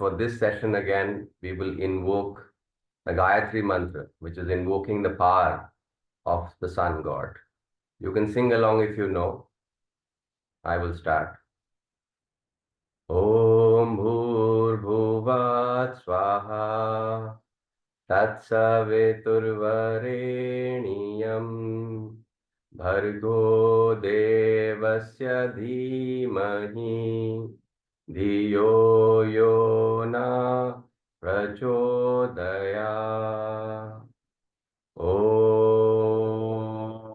For this session again, we will invoke the Gayatri Mantra, which is invoking the power of the Sun God. You can sing along if you know. I will start. Om Bhurbhuvat Swaha Tatsaviturvareniyam Bhargo Devasya Dhimahi Dhiyo Yona Prachodaya. Om.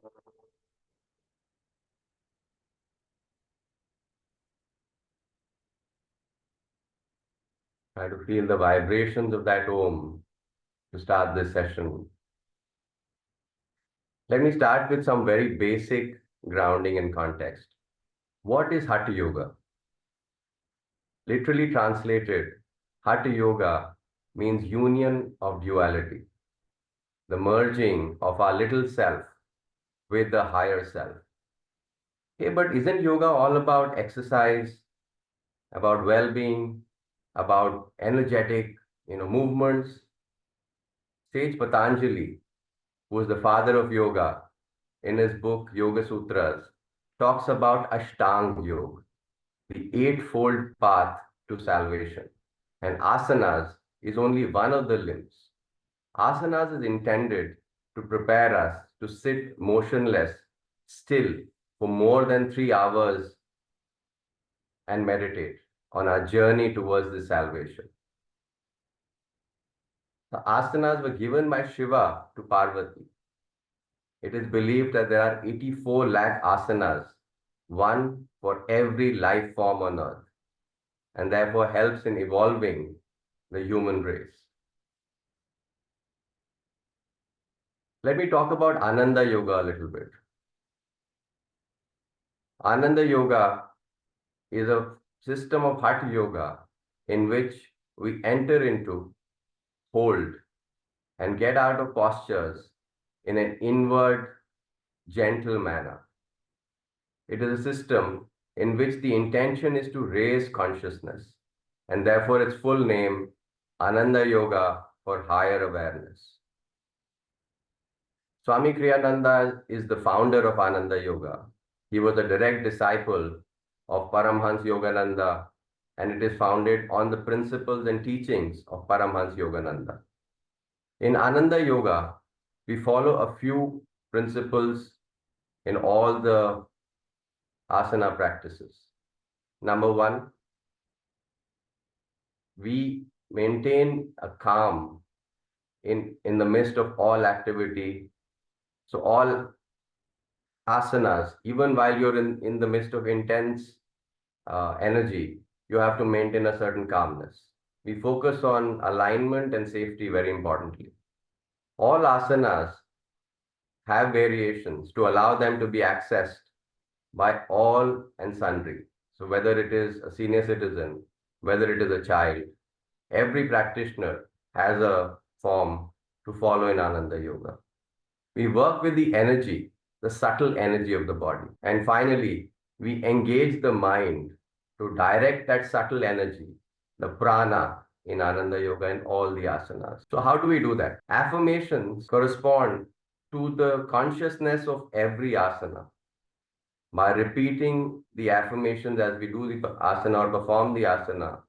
Try to feel the vibrations of that Om to start this session. Let me start with some very basic grounding and context. What is Hatha Yoga? Literally translated, Hatha Yoga means union of duality, the merging of our little self with the higher self. Hey, but isn't yoga all about exercise, about well-being, about energetic, movements? Sage Patanjali, who is the father of yoga, in his book Yoga Sutras, talks about Ashtanga Yoga, the eightfold path to salvation. And asanas is only one of the limbs. Asanas is intended to prepare us to sit motionless, still, for more than 3 hours and meditate on our journey towards this salvation. The asanas were given by Shiva to Parvati. It is believed that there are 84 lakh asanas, one for every life form on earth, and therefore helps in evolving the human race. Let me talk about Ananda Yoga a little bit. Ananda Yoga is a system of Hatha Yoga in which we enter into, hold, and get out of postures in an inward, gentle manner. It is a system in which the intention is to raise consciousness, and therefore its full name, Ananda Yoga for higher awareness. Swami Kriyananda is the founder of Ananda Yoga. He was a direct disciple of Paramhansa Yogananda, and it is founded on the principles and teachings of Paramhansa Yogananda. In Ananda Yoga, we follow a few principles in all the asana practices. Number one, we maintain a calm in the midst of all activity. So all asanas, even while you're in the midst of intense energy, you have to maintain a certain calmness. We focus on alignment and safety very importantly. All asanas have variations to allow them to be accessed by all and sundry. So whether it is a senior citizen, whether it is a child, every practitioner has a form to follow in Ananda Yoga. We work with the energy, the subtle energy of the body. And finally, we engage the mind to direct that subtle energy, the prana, in Ananda Yoga and all the asanas. So how do we do that? Affirmations correspond to the consciousness of every asana. By repeating the affirmations as we do the asana or perform the asana,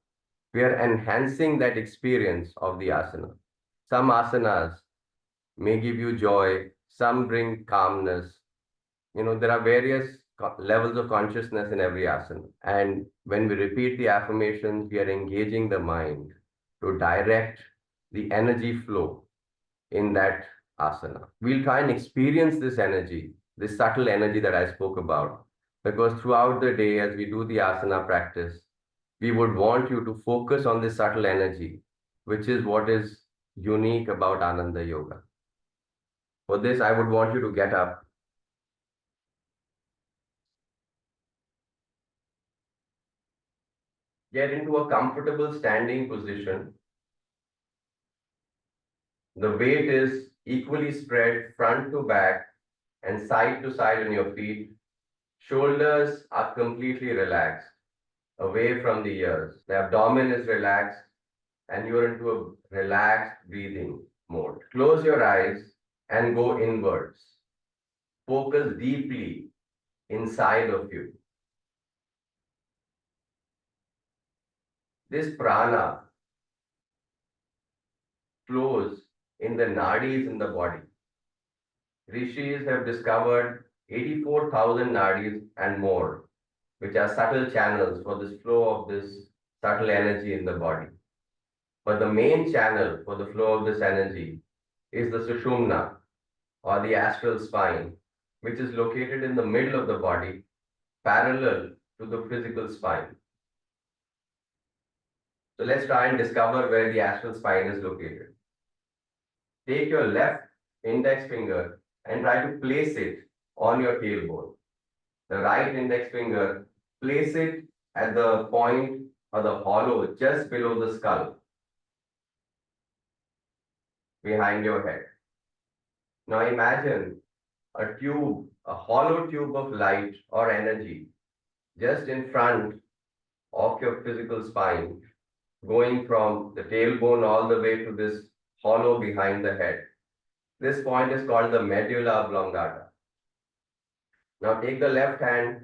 we are enhancing that experience of the asana. Some asanas may give you joy, some bring calmness. There are various levels of consciousness in every asana. And when we repeat the affirmations, we are engaging the mind to direct the energy flow in that asana. We'll try and experience this energy, this subtle energy that I spoke about, because throughout the day, as we do the asana practice, we would want you to focus on this subtle energy, which is what is unique about Ananda Yoga. For this, I would want you to get up. Get into a comfortable standing position. The weight is equally spread front to back and side to side on your feet. Shoulders are completely relaxed, away from the ears. The abdomen is relaxed. and you're into a relaxed breathing mode. Close your eyes and go inwards. Focus deeply inside of you. This prana flows in the nadis in the body. Rishis have discovered 84,000 nadis and more, which are subtle channels for this flow of this subtle energy in the body. But the main channel for the flow of this energy is the sushumna, or the astral spine, which is located in the middle of the body, parallel to the physical spine. So let's try and discover where the astral spine is located. Take your left index finger and try to place it on your tailbone. The right index finger, place it at the point or the hollow just below the skull, behind your head. Now imagine a tube, a hollow tube of light or energy just in front of your physical spine, going from the tailbone all the way to this hollow behind the head. This point is called the medulla oblongata. Now take the left hand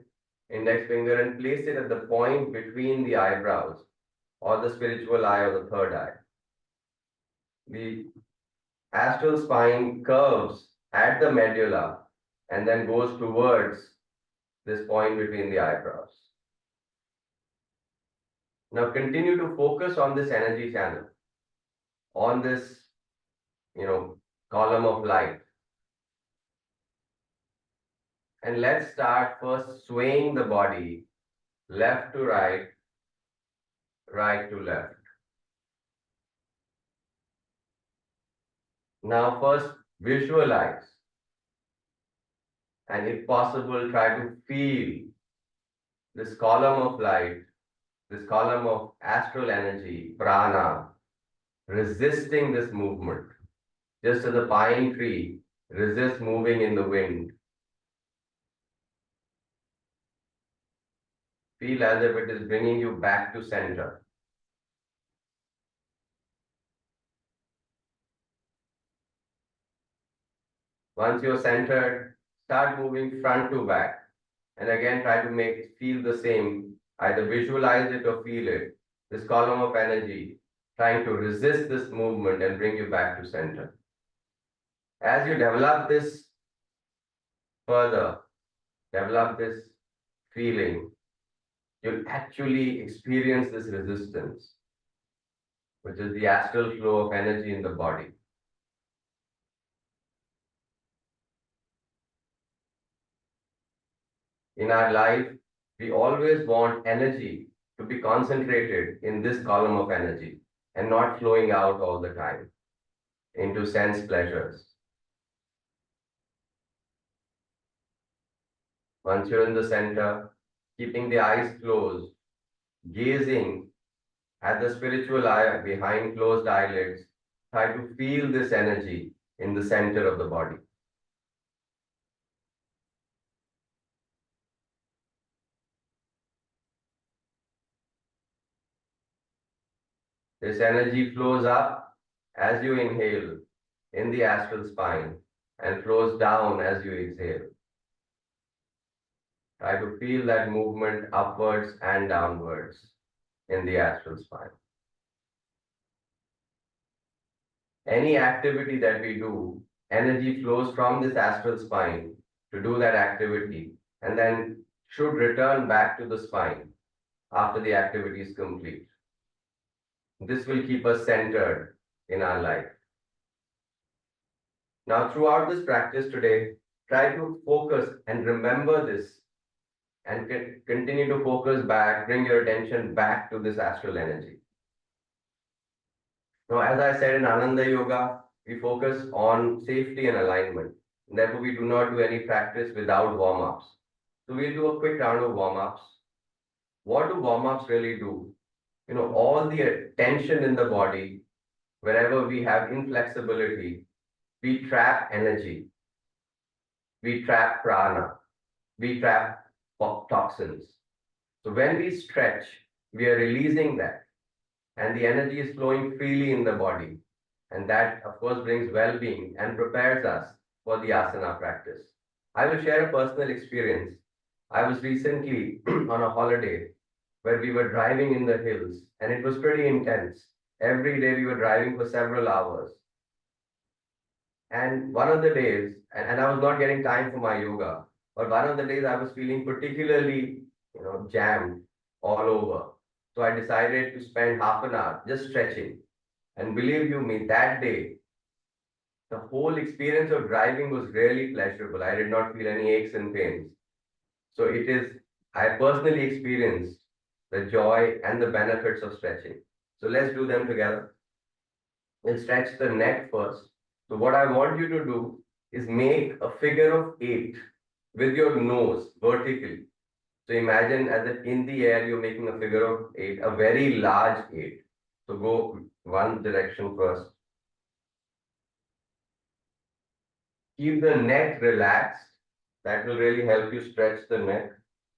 index finger and place it at the point between the eyebrows, or the spiritual eye, or the third eye. The astral spine curves at the medulla and then goes towards this point between the eyebrows. Now continue to focus on this energy channel, on this, column of light. And let's start first swaying the body left to right, right to left. Now first visualize, and if possible, try to feel this column of light, this column of astral energy, prana, resisting this movement. Just as a pine tree resists moving in the wind. Feel as if it is bringing you back to center. Once you're centered, start moving front to back. And again, try to feel the same. Either visualize it or feel it. This column of energy trying to resist this movement and bring you back to center. As you develop this further, develop this feeling, you'll actually experience this resistance, which is the astral flow of energy in the body. In our life, we always want energy to be concentrated in this column of energy and not flowing out all the time into sense pleasures. Once you're in the center, keeping the eyes closed, gazing at the spiritual eye behind closed eyelids, try to feel this energy in the center of the body. This energy flows up as you inhale in the astral spine and flows down as you exhale. Try to feel that movement upwards and downwards in the astral spine. Any activity that we do, energy flows from this astral spine to do that activity and then should return back to the spine after the activity is complete. This will keep us centered in our life. Now, throughout this practice today, try to focus and remember this and continue to focus back, bring your attention back to this astral energy. Now, as I said in Ananda Yoga, we focus on safety and alignment. Therefore, we do not do any practice without warm-ups. So we'll do a quick round of warm-ups. What do warm-ups really do? All the tension in the body, wherever we have inflexibility, we trap energy, we trap prana, we trap toxins. So when we stretch, we are releasing that. and the energy is flowing freely in the body. And that, of course, brings well being and prepares us for the asana practice. I will share a personal experience. I was recently on a holiday where we were driving in the hills, and it was pretty intense. Every day we were driving for several hours. And one of the days, and I was not getting time for my yoga, but one of the days I was feeling particularly, jammed all over. So I decided to spend half an hour just stretching. And believe you me, that day, the whole experience of driving was really pleasurable. I did not feel any aches and pains. So I personally experienced the joy and the benefits of stretching. So let's do them together. We'll stretch the neck first. So what I want you to do is make a figure of 8 with your nose vertically. So imagine as if in the air you're making a figure of 8, a very large 8. So go one direction first. Keep the neck relaxed. That will really help you stretch the neck,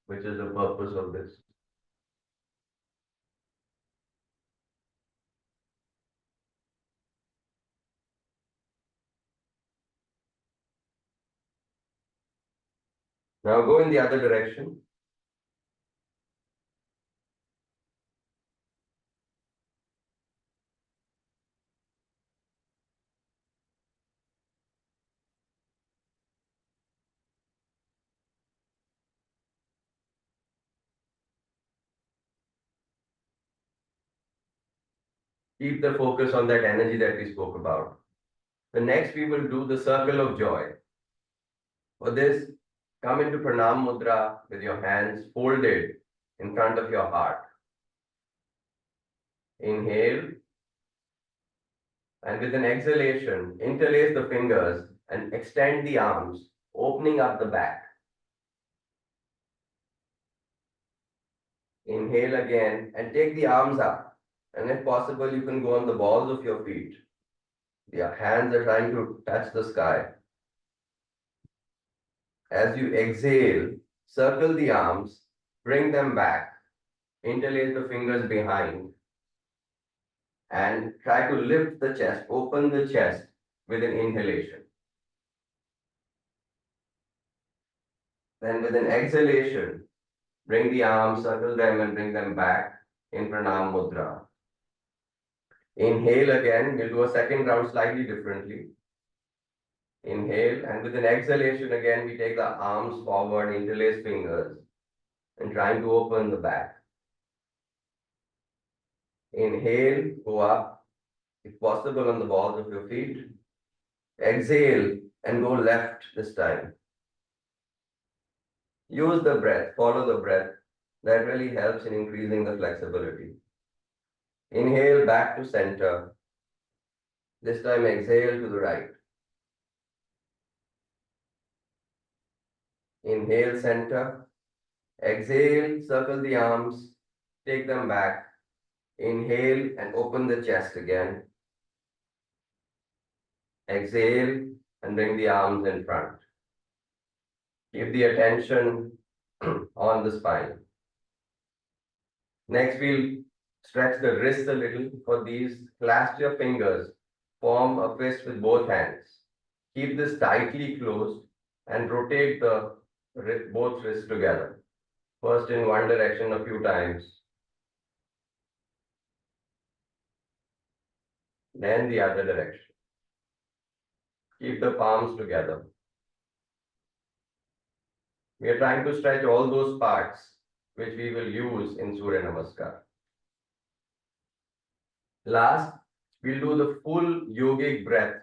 which is the purpose of this. Now go in the other direction. Keep the focus on that energy that we spoke about. The next we will do the circle of joy. For this, come into Pranam Mudra with your hands folded in front of your heart. Inhale, and with an exhalation, interlace the fingers and extend the arms, opening up the back. Inhale again and take the arms up. And if possible, you can go on the balls of your feet. Your hands are trying to touch the sky. As you exhale, circle the arms, bring them back, interlace the fingers behind, and try to lift the chest, open the chest with an inhalation. Then with an exhalation, bring the arms, circle them and bring them back in Pranam Mudra. Inhale again, we'll do a second round slightly differently. Inhale, and with an exhalation again, we take the arms forward, interlace fingers, and trying to open the back. Inhale, go up, if possible, on the balls of your feet. Exhale, and go left this time. Use the breath, follow the breath. That really helps in increasing the flexibility. Inhale back to center. This time exhale to the right. Inhale center. Exhale, circle the arms, take them back. Inhale and open the chest again. Exhale and bring the arms in front. Keep the attention on the spine. Next, we'll stretch the wrists a little. For these, clasp your fingers, form a fist with both hands. Keep this tightly closed and rotate both wrists together. First in one direction a few times, then the other direction. Keep the palms together. We are trying to stretch all those parts which we will use in Surya Namaskar. Last, we'll do the full yogic breath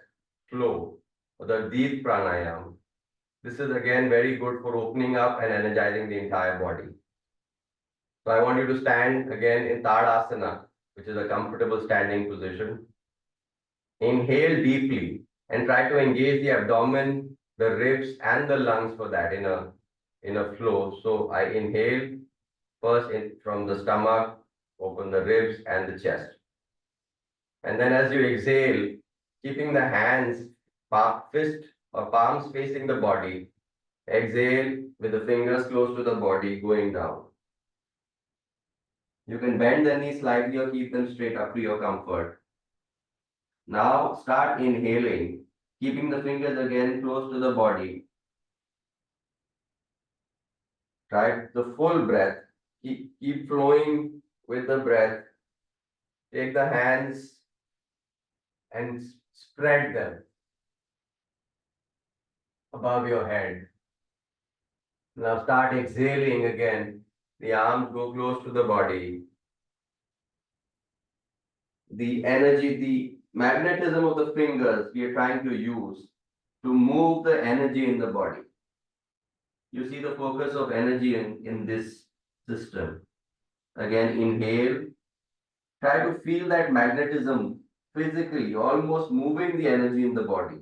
flow, or the deep pranayam. This is again very good for opening up and energizing the entire body. So I want you to stand again in Tadasana, which is a comfortable standing position. Inhale deeply and try to engage the abdomen, the ribs, and the lungs for that in a flow. So I inhale first from the stomach, open the ribs and the chest. And then as you exhale, keeping the hands, fist or palms facing the body, exhale with the fingers close to the body going down. You can bend the knees slightly or keep them straight up to your comfort. Now start inhaling, keeping the fingers again close to the body. Try the full breath. Keep flowing with the breath. Take the hands and spread them above your head. Now start exhaling again. The arms go close to the body. The energy, the magnetism of the fingers we are trying to use to move the energy in the body. You see the focus of energy in this system. Again, inhale. Try to feel that magnetism physically, almost moving the energy in the body.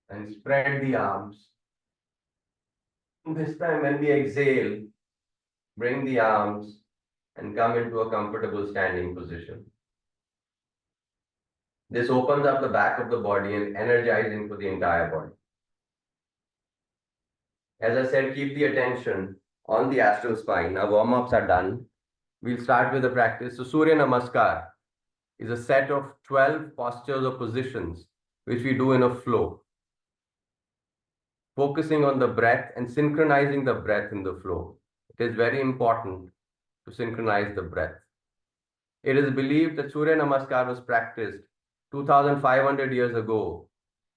And spread the arms. This time, when we exhale, bring the arms and come into a comfortable standing position. This opens up the back of the body and energizing for the entire body. As I said, keep the attention on the astral spine. Our warm-ups are done. We'll start with the practice. So Surya Namaskar is a set of 12 postures or positions which we do in a flow, focusing on the breath and synchronizing the breath in the flow. It is very important to synchronize the breath. It is believed that Surya Namaskar was practiced 2500 years ago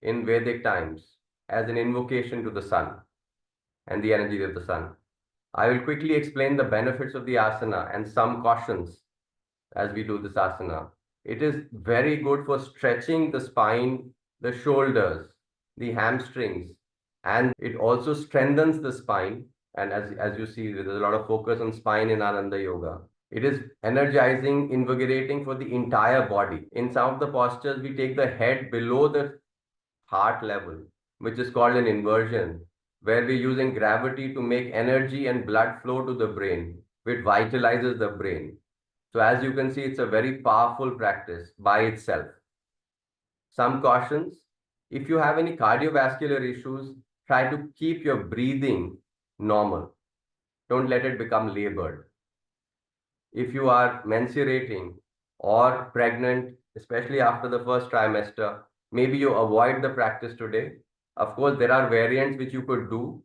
in Vedic times as an invocation to the sun and the energy of the sun. I will quickly explain the benefits of the asana and some cautions as we do this asana. It is very good for stretching the spine, the shoulders, the hamstrings, and it also strengthens the spine. And as you see, there's a lot of focus on spine in Ananda Yoga. It is energizing, invigorating for the entire body. In some of the postures, we take the head below the heart level, which is called an inversion, where we're using gravity to make energy and blood flow to the brain, which vitalizes the brain. So as you can see, it's a very powerful practice by itself. Some cautions: if you have any cardiovascular issues, try to keep your breathing normal. Don't let it become labored. If you are mensurating or pregnant, especially after the first trimester, maybe you avoid the practice today. Of course, there are variants which you could do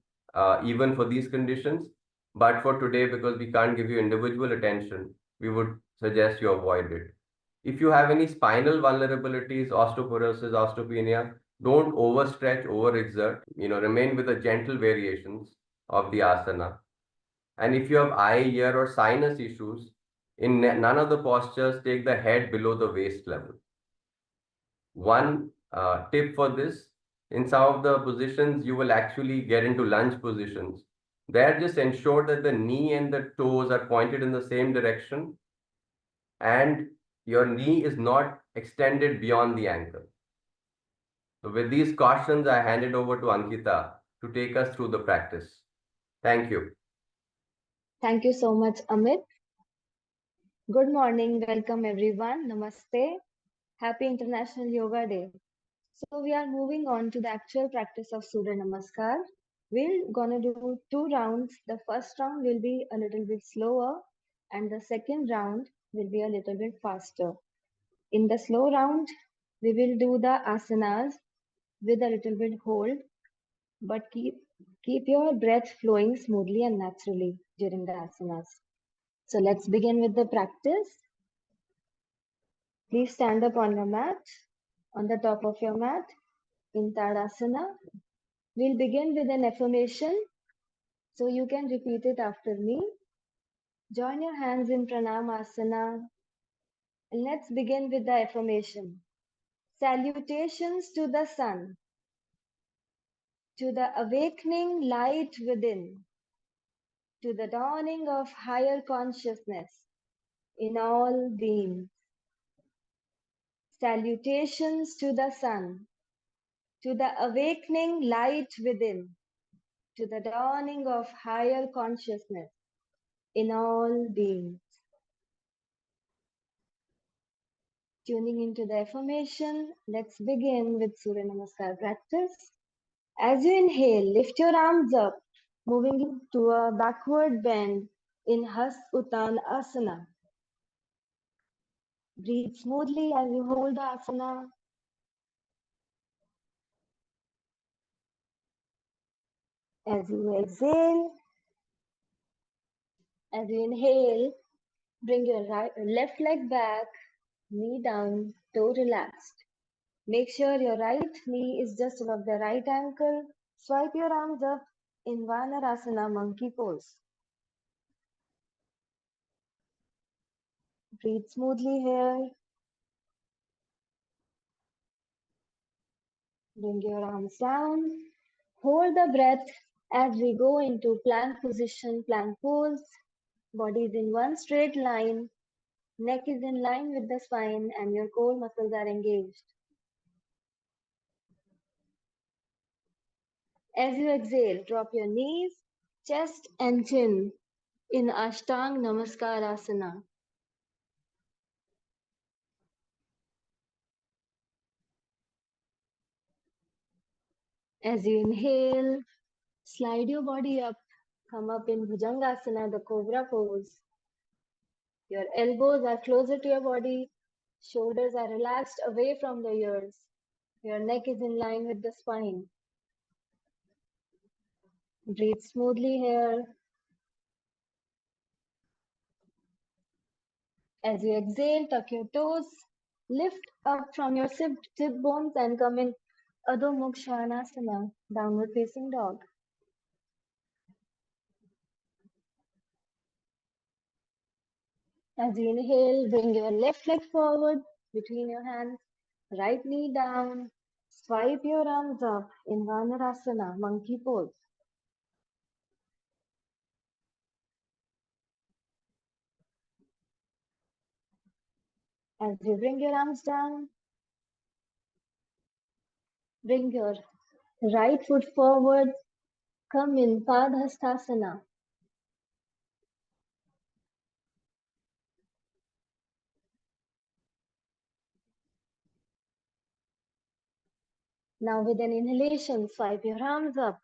even for these conditions. But for today, because we can't give you individual attention, we would suggest you avoid it. If you have any spinal vulnerabilities, osteoporosis, osteopenia, don't overstretch, overexert. Remain with the gentle variations of the asana. And if you have eye, ear, or sinus issues, in none of the postures, take the head below the waist level. One tip for this: in some of the positions, you will actually get into lunge positions. There, just ensure that the knee and the toes are pointed in the same direction and your knee is not extended beyond the ankle. So with these cautions, I hand it over to Ankita to take us through the practice. Thank you. Thank you so much, Amit. Good morning, welcome everyone. Namaste. Happy International Yoga Day. So we are moving on to the actual practice of Surya Namaskar. We're gonna do two rounds. The first round will be a little bit slower and the second round will be a little bit faster. In the slow round, we will do the asanas with a little bit hold, but keep your breath flowing smoothly and naturally during the asanas. So let's begin with the practice. Please stand up on your mat, on the top of your mat, in Tadasana. We'll begin with an affirmation, so you can repeat it after me. Join your hands in Pranamasana. And let's begin with the affirmation. Salutations to the sun, to the awakening light within, to the dawning of higher consciousness in all beings. Salutations to the sun, to the awakening light within, to the dawning of higher consciousness in all beings. Tuning into the affirmation, let's begin with Surya Namaskar practice. As you inhale, lift your arms up, moving into a backward bend in Uttanasana. Breathe smoothly as you hold the asana. As you exhale, as you inhale, bring your left leg back, knee down, toe relaxed. Make sure your right knee is just above the right ankle. Swipe your arms up in Vanarasana monkey pose. Breathe smoothly here. Bring your arms down. Hold the breath as we go into plank position, plank pose. Body is in one straight line. Neck is in line with the spine and your core muscles are engaged. As you exhale, drop your knees, chest and chin in Ashtang Namaskar Asana. As you inhale, slide your body up, come up in Bhujangasana, the cobra pose. Your elbows are closer to your body, shoulders are relaxed away from the ears. Your neck is in line with the spine. Breathe smoothly here. As you exhale, tuck your toes, lift up from your sit bones and come in Adho Mukha Svanasana, downward facing dog. As you inhale, bring your left leg forward between your hands, right knee down, swipe your arms up in Vanarasana, monkey pose. As you bring your arms down, bring your right foot forward, come in Padhastasana. Now with an inhalation, swipe your arms up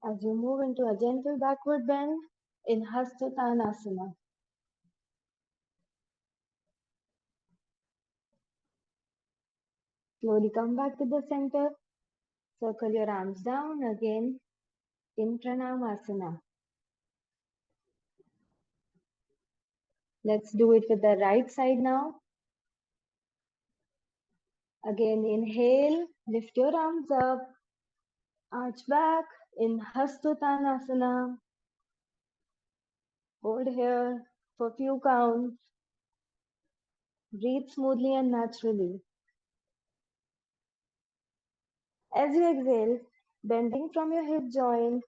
as you move into a gentle backward bend in Hastatanasana. Slowly come back to the center, circle your arms down again in Pranamasana. Let's do it with the right side now. Again, inhale, lift your arms up, arch back in Hastatanasana. Hold here for a few counts. Breathe smoothly and naturally. As you exhale, bending from your hip joint,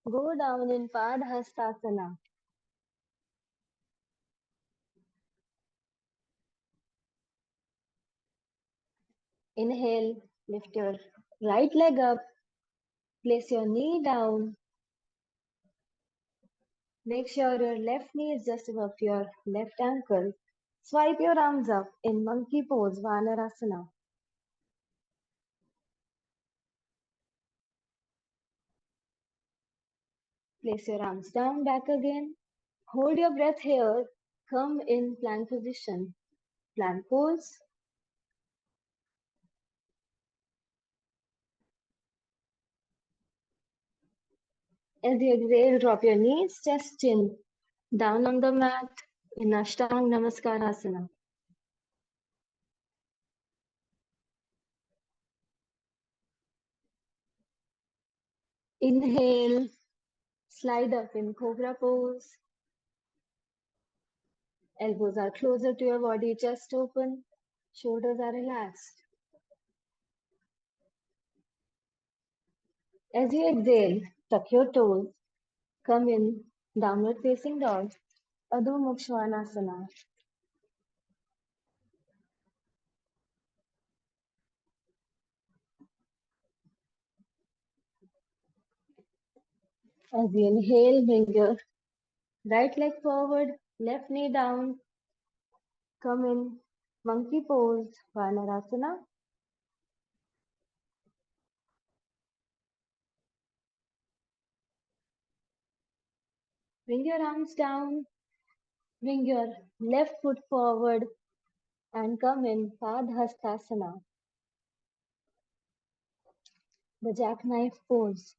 go down in Padhastasana. Inhale, lift your right leg up, place your knee down. Make sure your left knee is just above your left ankle. Swipe your arms up in monkey pose, Vanarasana. Place your arms down, back again. Hold your breath here. Come in plank position. Plank pose. As you exhale, drop your knees, chest, chin down on the mat in Ashtang Namaskar Asana. Inhale, slide up in Cobra pose. Elbows are closer to your body, chest open, shoulders are relaxed. As you exhale, tuck your toes, come in downward facing dog, Adho Mukha Svanasana. As you inhale, bring your right leg forward, left knee down, come in monkey pose, Vanarasana. Bring your arms down, bring your left foot forward and come in Padhastasana, the jackknife pose.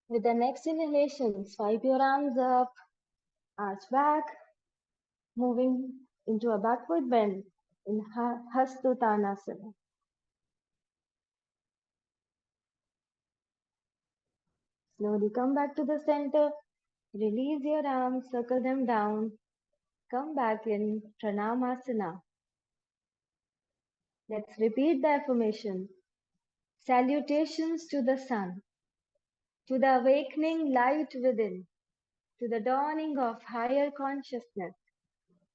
With the next inhalation, swipe your arms up, arch back, moving into a backward bend in Hastutanasana. Slowly come back to the center, release your arms, circle them down, come back in Pranamasana. Let's repeat the affirmation. Salutations to the sun, to the awakening light within, to the dawning of higher consciousness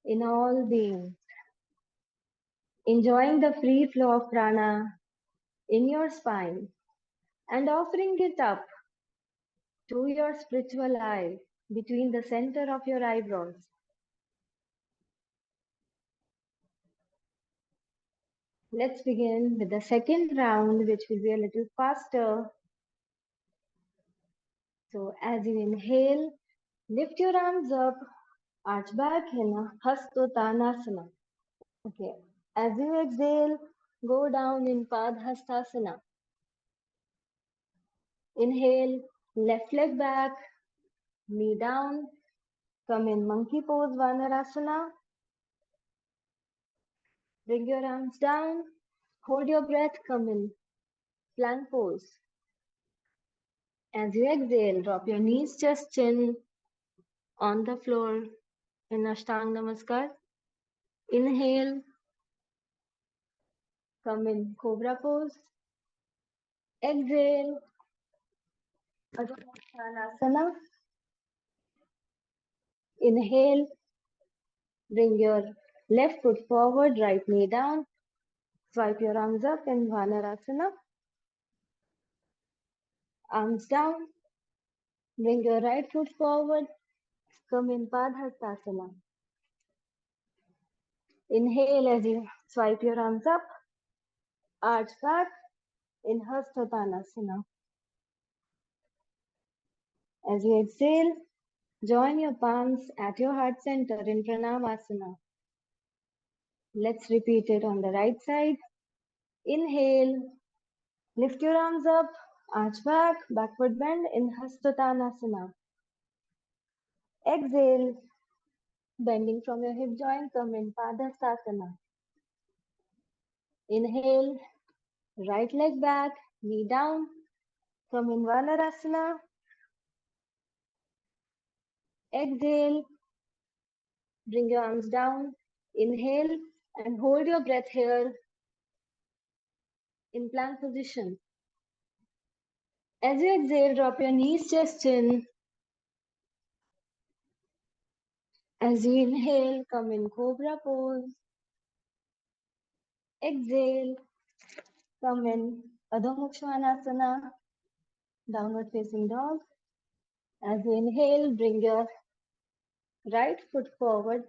in all beings. Enjoying the free flow of prana in your spine and offering it up to your spiritual eye between the center of your eyebrows. Let's begin with the second round, which will be a little faster. So as you inhale, lift your arms up, arch back in a Hastotanasana. Okay. As you exhale, go down in Padhastasana. Inhale, left leg back, knee down, come in monkey pose, Vanarasana. Bring your arms down, hold your breath, come in plank pose. As you exhale, drop your knees, chest, chin on the floor in Ashtanga Namaskar. Inhale, come in cobra pose. Exhale, Adho Mukha. Inhale, bring your left foot forward, right knee down. Swipe your arms up in Vanarasana. Arms down. Bring your right foot forward. Come in Padhastasana. Inhale as you swipe your arms up. Arch back in Hastatanasana. As you exhale, join your palms at your heart center in Pranamasana. Let's repeat it on the right side. Inhale, lift your arms up, arch back, backward bend in Hastatanasana. Exhale, bending from your hip joint, come in Padhastasana. Inhale, right leg back, knee down, come in Vanarasana. Exhale, bring your arms down. Inhale and hold your breath here in plank position. As you exhale, drop your knees, chest, chin. As you inhale, come in cobra pose. Exhale, come in Adho Mukha Svanasana, downward facing dog. As you inhale, bring your right foot forward,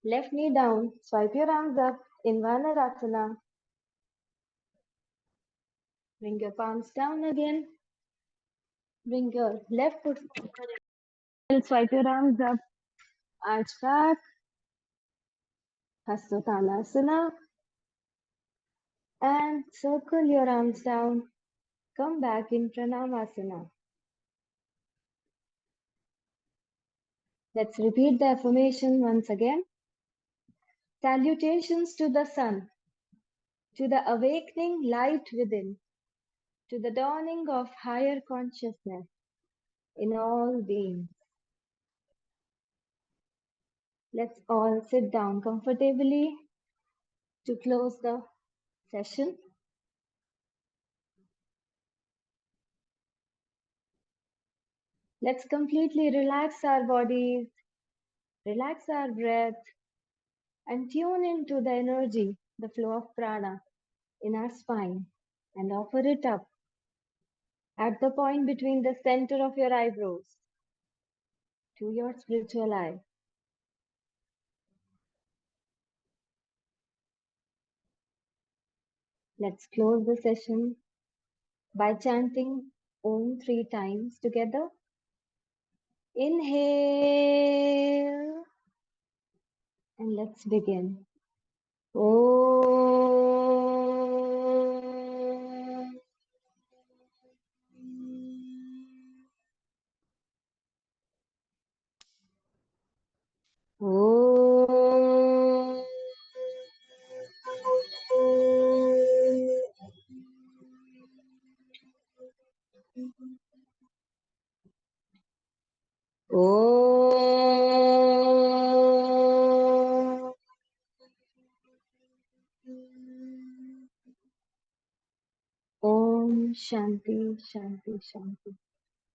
left knee down, swipe your arms up in Vanarasana. Bring your palms down again. Bring your left foot forward. Swipe your arms up. Arch back. Hastatanasana. And circle your arms down. Come back in Pranamasana. Let's repeat the affirmation once again. Salutations to the sun, to the awakening light within, to the dawning of higher consciousness in all beings. Let's all sit down comfortably to close the session. Let's completely relax our bodies, relax our breath, and tune into the energy, the flow of prana in our spine, and offer it up at the point between the center of your eyebrows to your spiritual eye. Let's close the session by chanting Om 3 times together. Inhale and let's begin. Om. Om. Om. Om Shanti Shanti Shanti.